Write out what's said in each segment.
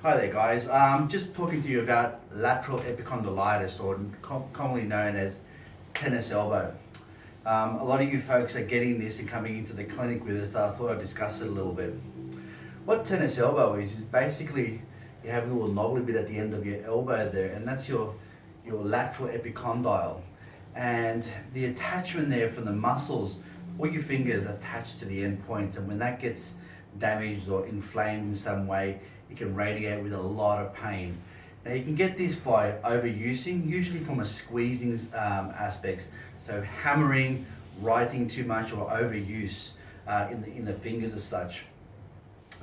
Hi there guys, just talking to you about lateral epicondylitis, or commonly known as tennis elbow. A lot of you folks are getting this and coming into the clinic with us, so I thought I'd discuss it a little bit. What tennis elbow is basically you have a little knobbly bit at the end of your elbow there, and that's your lateral epicondyle. And the attachment there from the muscles, all your fingers attached to the end points, and when that gets damaged or inflamed in some way, it can radiate with a lot of pain. Now you can get this by overusing, usually from a squeezing aspects, so hammering, writing too much, or overuse in the fingers as such.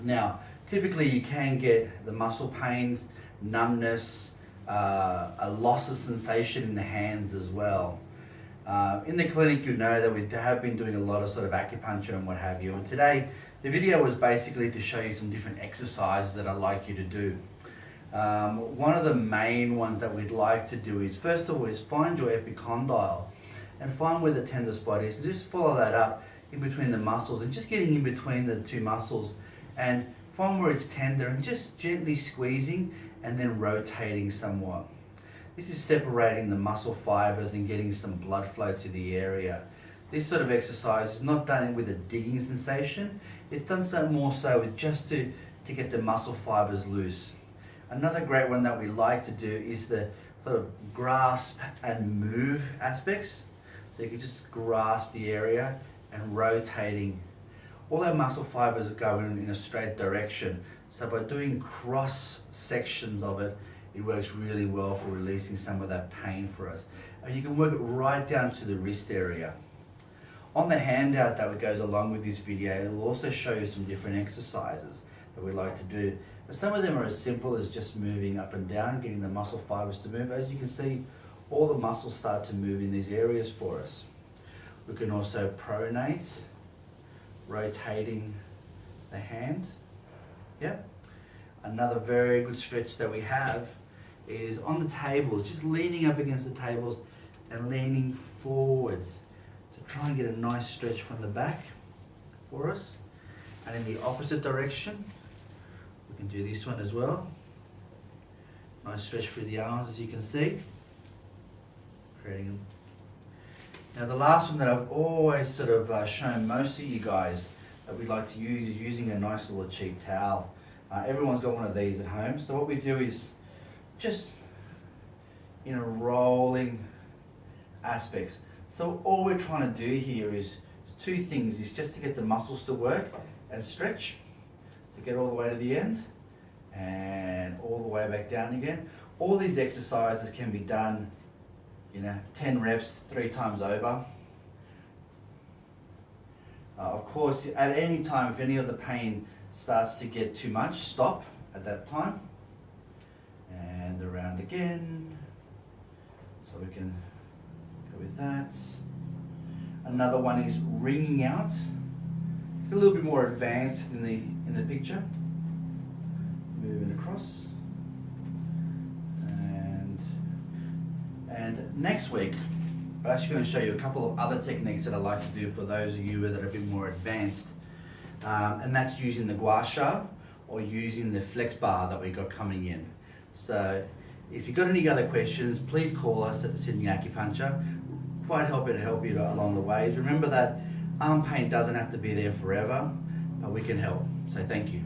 Now typically you can get the muscle pains, numbness, a loss of sensation in the hands as well. In the clinic, you know that we have been doing a lot of sort of acupuncture and what have you, and today the video was basically to show you some different exercises that I'd like you to do. One of the main ones that we'd like to do is, first of all, is find your epicondyle and find where the tender spot is, and just follow that up in between the muscles, and just getting in between the two muscles and find where it's tender and just gently squeezing and then rotating somewhat. This is separating the muscle fibers and getting some blood flow to the area. This sort of exercise is not done with a digging sensation. It's done so more so with just to get the muscle fibers loose. Another great one that we like to do is the sort of grasp and move aspects. So you can just grasp the area and rotating. All our muscle fibers are going in a straight direction. So by doing cross sections of it, it works really well for releasing some of that pain for us. And you can work it right down to the wrist area. On the handout that goes along with this video, it'll also show you some different exercises that we like to do. And some of them are as simple as just moving up and down, getting the muscle fibers to move. As you can see, all the muscles start to move in these areas for us. We can also pronate, rotating the hand. Yep. Another very good stretch that we have is on the tables, just leaning up against the tables and leaning forwards. Try and get a nice stretch from the back for us. And in the opposite direction, we can do this one as well. Nice stretch through the arms, as you can see. Creating them. Now the last one that I've always sort of shown most of you guys that we like to use is using a nice little cheap towel. Everyone's got one of these at home. So what we do is just in a rolling aspects. So all we're trying to do here is two things, is just to get the muscles to work and stretch, to get all the way to the end and all the way back down again. All these exercises can be done, 10 reps, 3 times over. Of course, at any time, if any of the pain starts to get too much, stop at that time. And around again. So we can with that. Another one is wringing out. It's a little bit more advanced in the picture. Moving across. And next week, I'm actually going to show you a couple of other techniques that I like to do for those of you that are a bit more advanced. And that's using the gua sha or using the flex bar that we got coming in. So if you've got any other questions, please call us at Sydney Acupuncture. Quite happy to help you along the way. Remember that arm pain doesn't have to be there forever, but we can help. So thank you.